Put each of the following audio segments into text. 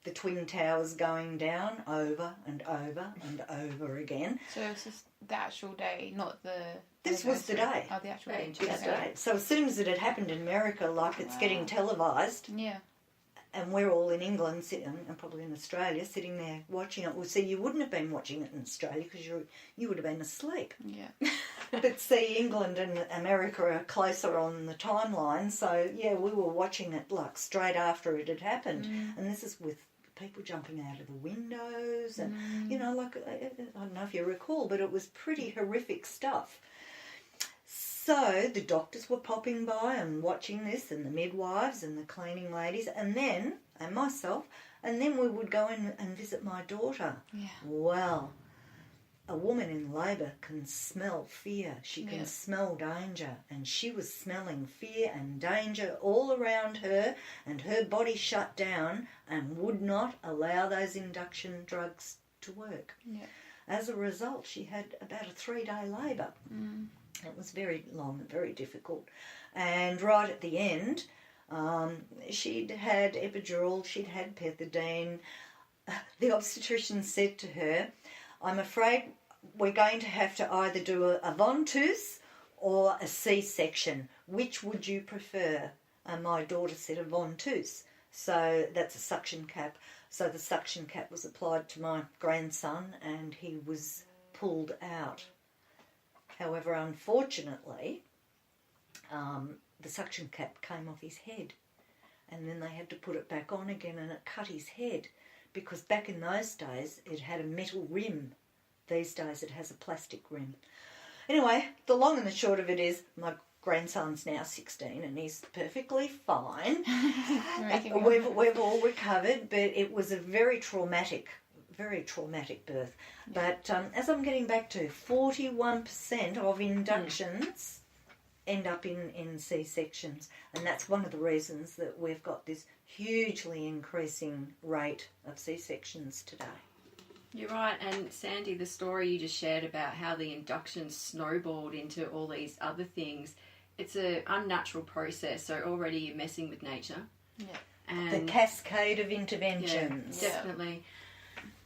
the Twin Towers going down over and over and over again. So it's just the actual day, not the... This was the day. Oh, the actual day. This day. So as soon as it had happened in America, like it's getting televised, and we're all in England, and probably in Australia, sitting there watching it. Well, see, you wouldn't have been watching it in Australia because you would have been asleep. Yeah. But see, England and America are closer on the timeline, so yeah, we were watching it like straight after it had happened, and this is with people jumping out of the windows, and you know, like I don't know if you recall, but it was pretty horrific stuff. So the doctors were popping by and watching this, and the midwives and the cleaning ladies, and myself, and then we would go in and visit my daughter. Yeah. Well, a woman in labour can smell fear. She can smell danger, and she was smelling fear and danger all around her, and her body shut down and would not allow those induction drugs to work. Yeah. As a result, she had about a 3-day labour. It was very long and very difficult. And right at the end, she'd had epidural, she'd had pethidine. The obstetrician said to her, "I'm afraid we're going to have to either do a ventouse or a C-section. Which would you prefer?" And my daughter said a ventouse. So that's a suction cap. So the suction cap was applied to my grandson and he was pulled out. However, unfortunately, the suction cap came off his head, and then they had to put it back on again, and it cut his head, because back in those days it had a metal rim. These days it has a plastic rim. Anyway, the long and the short of it is my grandson's now 16 and he's perfectly fine. We've all recovered, but it was a very traumatic birth. But as I'm getting back to, 41% of inductions end up in C-sections, and that's one of the reasons that we've got this hugely increasing rate of C-sections today. You're right, and Sandy, the story you just shared about how the induction snowballed into all these other things, it's an unnatural process, so already you're messing with nature. Yeah. And the cascade of interventions. Yeah, definitely.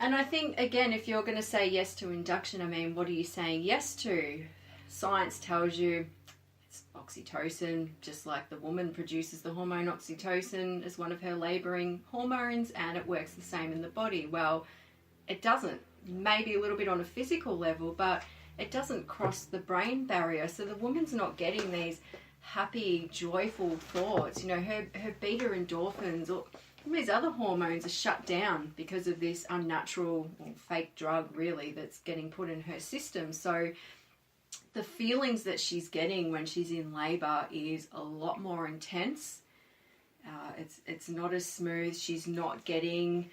And I think, again, if you're going to say yes to induction, I mean, what are you saying yes to? Science tells you it's oxytocin, just like the woman produces the hormone oxytocin as one of her labouring hormones, and it works the same in the body. Well, it doesn't. Maybe a little bit on a physical level, but it doesn't cross the brain barrier. So the woman's not getting these happy, joyful thoughts. You know, her beta endorphins or these other hormones are shut down because of this unnatural or fake drug, really, that's getting put in her system. So the feelings that she's getting when she's in labour is a lot more intense. It's not as smooth. She's not getting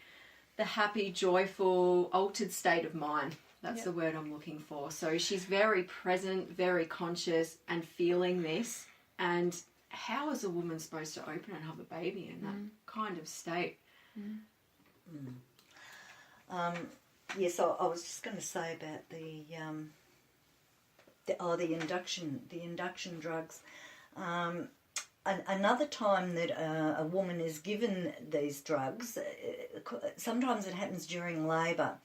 the happy, joyful, altered state of mind. That's the word I'm looking for. So she's very present, very conscious and feeling this. And how is a woman supposed to open and have a baby in that kind of state? Yes, I was just going to say about the induction drugs. Another time that a woman is given these drugs, sometimes it happens during labour.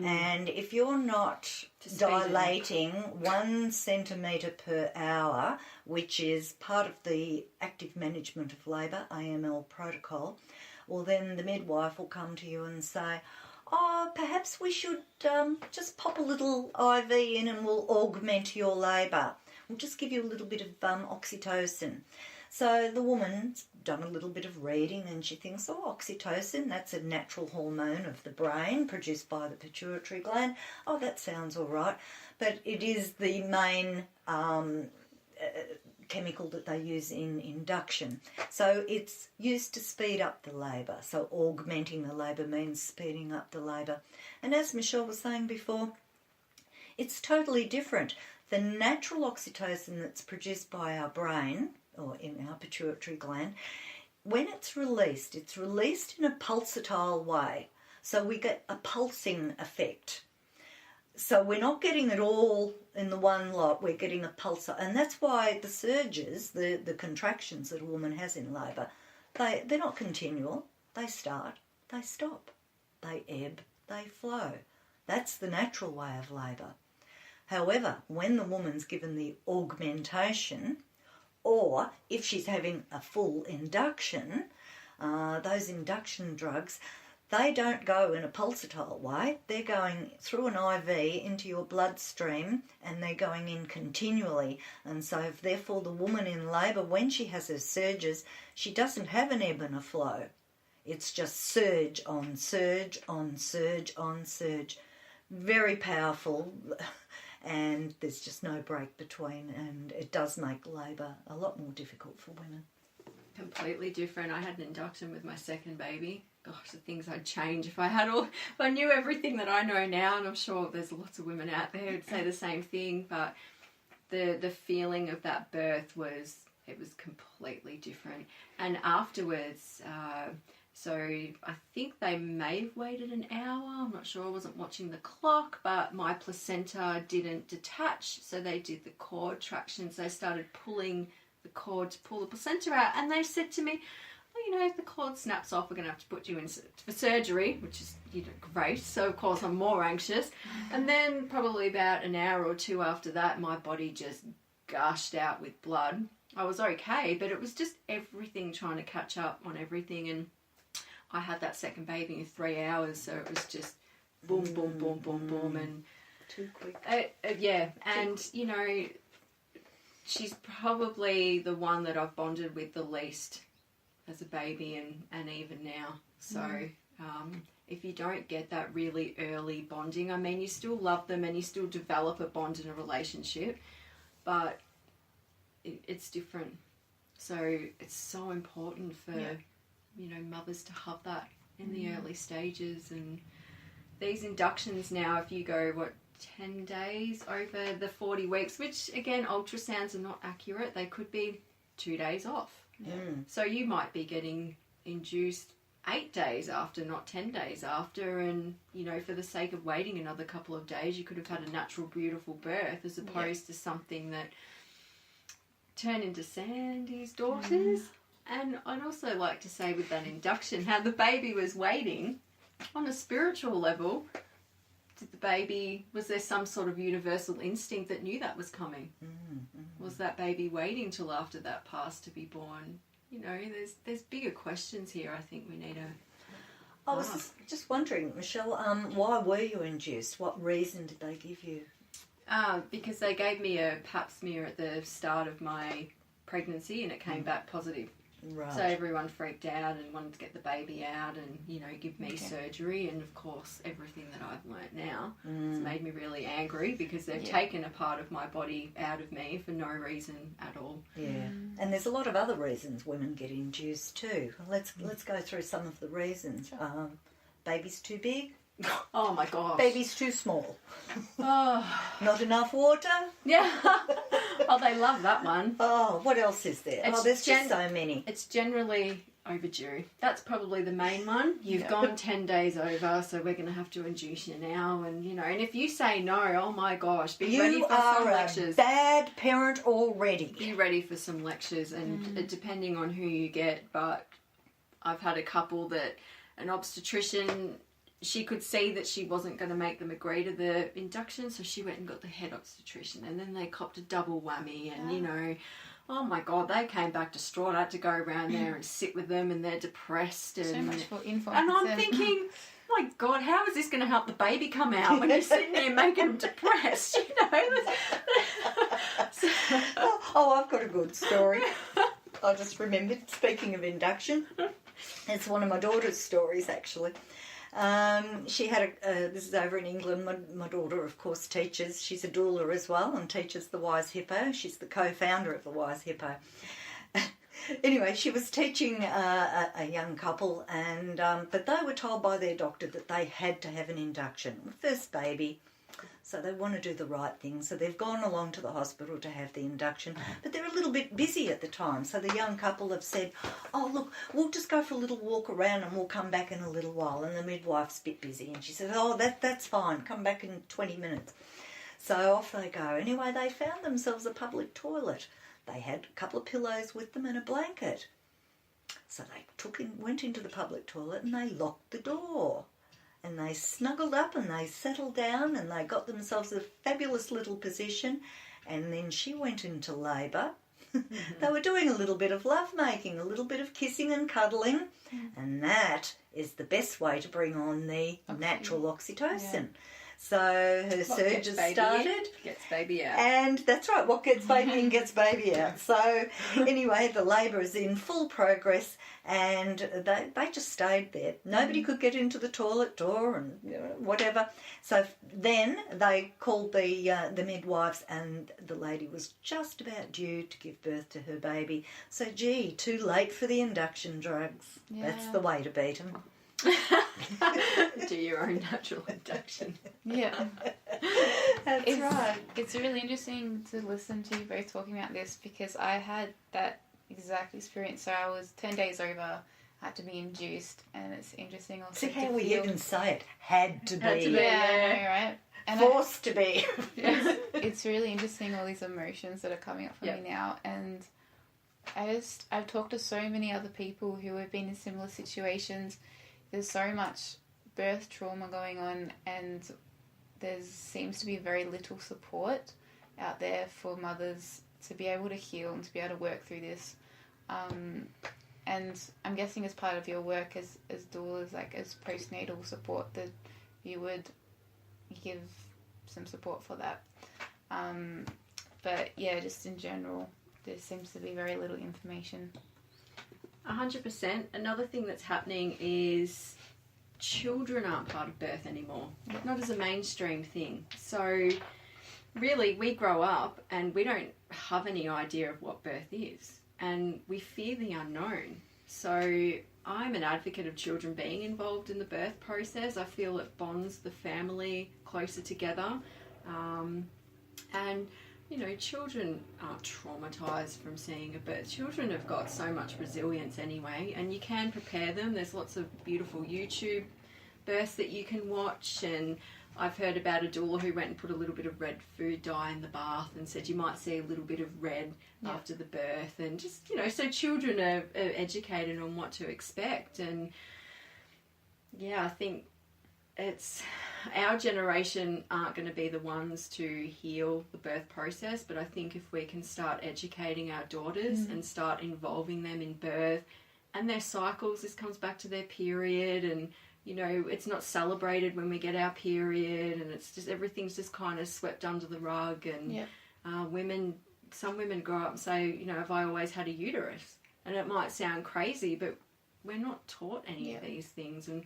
And if you're not dilating 1 centimetre per hour, which is part of the active management of labour, AML protocol, well then the midwife will come to you and say, "Oh, perhaps we should just pop a little IV in and we'll augment your labour. We'll just give you a little bit of oxytocin." So the woman's done a little bit of reading and she thinks, "Oh, oxytocin, that's a natural hormone of the brain produced by the pituitary gland. Oh, that sounds all right." But it is the main chemical that they use in induction. So it's used to speed up the labour. So augmenting the labour means speeding up the labour. And as Michelle was saying before, it's totally different. The natural oxytocin that's produced by our brain, or in our pituitary gland, when it's released in a pulsatile way. So we get a pulsing effect. So we're not getting it all in the one lot, we're getting a pulsar. And that's why the surges, the contractions that a woman has in labour, they're not continual, they start. they stop. They ebb, they flow. That's the natural way of labour. However, when the woman's given the augmentation, or if she's having a full induction, those induction drugs, they don't go in a pulsatile way. They're going through an IV into your bloodstream, and they're going in continually. And so therefore the woman in labour, when she has her surges, she doesn't have an ebb and a flow. It's just surge on surge on surge on surge. Very powerful, and there's just no break between, and it does make labour a lot more difficult for women. Completely different. I had an induction with my second baby. Gosh, the things I'd change if I knew everything that I know now, and I'm sure there's lots of women out there who'd say the same thing, but the feeling of that birth was completely different. And afterwards, so I think they may have waited an hour. I'm not sure. I wasn't watching the clock, but my placenta didn't detach, so they did the cord tractions. They started pulling the cord to pull the placenta out, and they said to me, well, if the cord snaps off, we're going to have to put you in for surgery, which is great. So, of course, I'm more anxious. And then probably about an hour or two after that, my body just gushed out with blood. I was okay, but it was just everything trying to catch up on everything. And I had that second baby in 3 hours, so it was just boom, boom, boom, boom, boom. And too quick. Yeah, and, she's probably the one that I've bonded with the least as a baby and even now. So if you don't get that really early bonding, I mean, you still love them and you still develop a bond in a relationship, but it's different. So it's so important for, mothers to have that in the early stages. And these inductions now, if you go, 10 days over the 40 weeks, which again, ultrasounds are not accurate. They could be 2 days off. So you might be getting induced 8 days after, not 10 days after, and for the sake of waiting another couple of days, you could have had a natural, beautiful birth, as opposed to something that turned into Sandy's daughters. And I'd also like to say with that induction, how the baby was waiting on a spiritual level. Was there some sort of universal instinct that knew that was coming? Was that baby waiting till after that passed to be born? There's bigger questions here I think we need to I was just wondering, Michelle, why were you induced? What reason did they give you? Because they gave me a pap smear at the start of my pregnancy and it came back positive. Right. So everyone freaked out and wanted to get the baby out and, give me surgery. And, of course, everything that I've learnt now has made me really angry because they've taken a part of my body out of me for no reason at all. Yeah. And there's a lot of other reasons women get induced too. Let's go through some of the reasons. Baby's too big. Oh, my gosh. Baby's too small. Oh. Not enough water. Yeah. Oh, they love that one. Oh, what else is there? There's just so many. It's generally overdue. That's probably the main one. You've gone 10 days over, so we're going to have to induce you now. And, and if you say no, oh my gosh, be ready for some lectures. You are a bad parent already. Be ready for some lectures, and depending on who you get. But I've had a couple that an obstetrician, she could see that she wasn't going to make them agree to the induction, so she went and got the head obstetrician, and then they copped a double whammy, and oh my God, they came back distraught. I had to go around there and sit with them, and they're depressed. And so much for info. And I'm thinking, my God, how is this going to help the baby come out when you're sitting there making them depressed? Oh, I've got a good story. I just remembered, speaking of induction, it's one of my daughter's stories, actually. She had this is over in England. My daughter, of course, teaches. She's a doula as well and teaches the Wise Hippo. She's the co-founder of the Wise Hippo. Anyway, she was teaching a young couple, and but they were told by their doctor that they had to have an induction. First baby. So they want to do the right thing. So they've gone along to the hospital to have the induction. But they're a little bit busy at the time. So the young couple have said, oh, look, we'll just go for a little walk around and we'll come back in a little while. And the midwife's a bit busy. And she said, oh, that's fine. Come back in 20 minutes. So off they go. Anyway, they found themselves a public toilet. They had a couple of pillows with them and a blanket. So they went into the public toilet and they locked the door. And they snuggled up and they settled down and they got themselves a fabulous little position. And then she went into labour. They were doing a little bit of lovemaking, a little bit of kissing and cuddling. And that is the best way to bring on the natural oxytocin. Yeah. So her surges started. Gets baby out. And that's right, what gets baby in gets baby out. So anyway, the labour is in full progress and they just stayed there. Nobody could get into the toilet door and whatever. So then they called the midwives and the lady was just about due to give birth to her baby. So, gee, too late for the induction drugs. Yeah. That's the way to beat them. Do your own natural induction. Yeah. That's right. It's really interesting to listen to you both talking about this because I had that exact experience. So I was 10 days over, had to be induced, and it's interesting also. See how we even say it, had to be. Yeah, I know, right? And forced to be. It's really interesting, all these emotions that are coming up for me now. And I've talked to so many other people who have been in similar situations. There's so much birth trauma going on and there seems to be very little support out there for mothers to be able to heal and to be able to work through this. And I'm guessing as part of your work as doulas, like as postnatal support, that you would give some support for that. But yeah, just in general, there seems to be very little information. 100%. Another thing that's happening is children aren't part of birth anymore. Yep. Not as a mainstream thing. So really, we grow up and we don't have any idea of what birth is. And we fear the unknown. So I'm an advocate of children being involved in the birth process. I feel it bonds the family closer together. And children aren't traumatised from seeing a birth. Children have got so much resilience anyway, and you can prepare them. There's lots of beautiful YouTube births that you can watch, and I've heard about a doula who went and put a little bit of red food dye in the bath and said you might see a little bit of red after the birth, and just, so children are educated on what to expect. And yeah, I think it's our generation aren't going to be the ones to heal the birth process, but I think if we can start educating our daughters and start involving them in birth and their cycles, this comes back to their period, and it's not celebrated when we get our period, and it's just everything's just kind of swept under the rug. And some women grow up and say, have I always had a uterus? And it might sound crazy, but we're not taught any of these things, and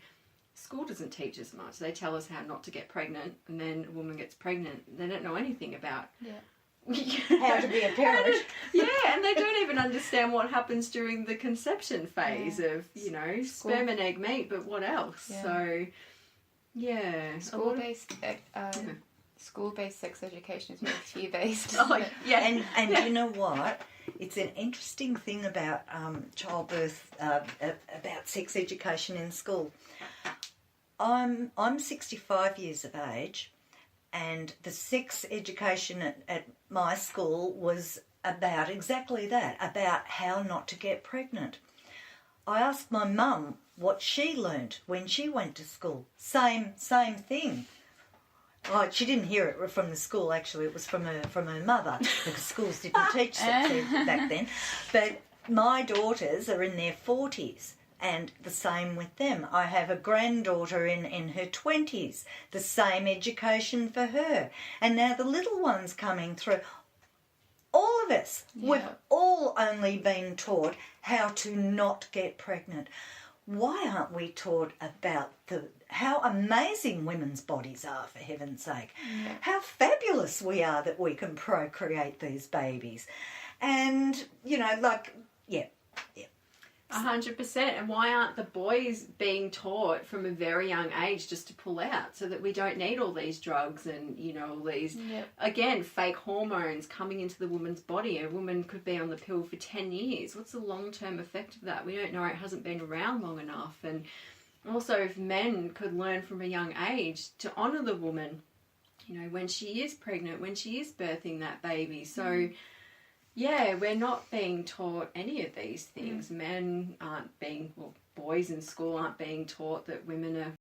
school doesn't teach us much. They tell us how not to get pregnant, and then a woman gets pregnant. They don't know anything about how to be a parent. And they don't even understand what happens during the conception phase of, sperm and egg meet, but what else? Yeah. So, School-based sex education is very fear-based. And you know what? It's an interesting thing about childbirth, about sex education in school. I'm 65 years of age, and the sex education at my school was about exactly that, about how not to get pregnant. I asked my mum what she learnt when she went to school. Same thing. Oh, she didn't hear it from the school, actually. It was from her mother, because schools didn't teach sex ed back then. But my daughters are in their 40s, and the same with them. I have a granddaughter in her 20s, the same education for her. And now the little ones coming through. All of us, we've all only been taught how to not get pregnant. Why aren't we taught about how amazing women's bodies are, for heaven's sake? Yeah. How fabulous we are that we can procreate these babies. And, 100%. And why aren't the boys being taught from a very young age just to pull out, so that we don't need all these drugs and, all these, again, fake hormones coming into the woman's body? A woman could be on the pill for 10 years. What's the long-term effect of that? We don't know. It hasn't been around long enough. And also, if men could learn from a young age to honour the woman, when she is pregnant, when she is birthing that baby. So, Yeah, we're not being taught any of these things. Men aren't being, well, boys in school aren't being taught that women are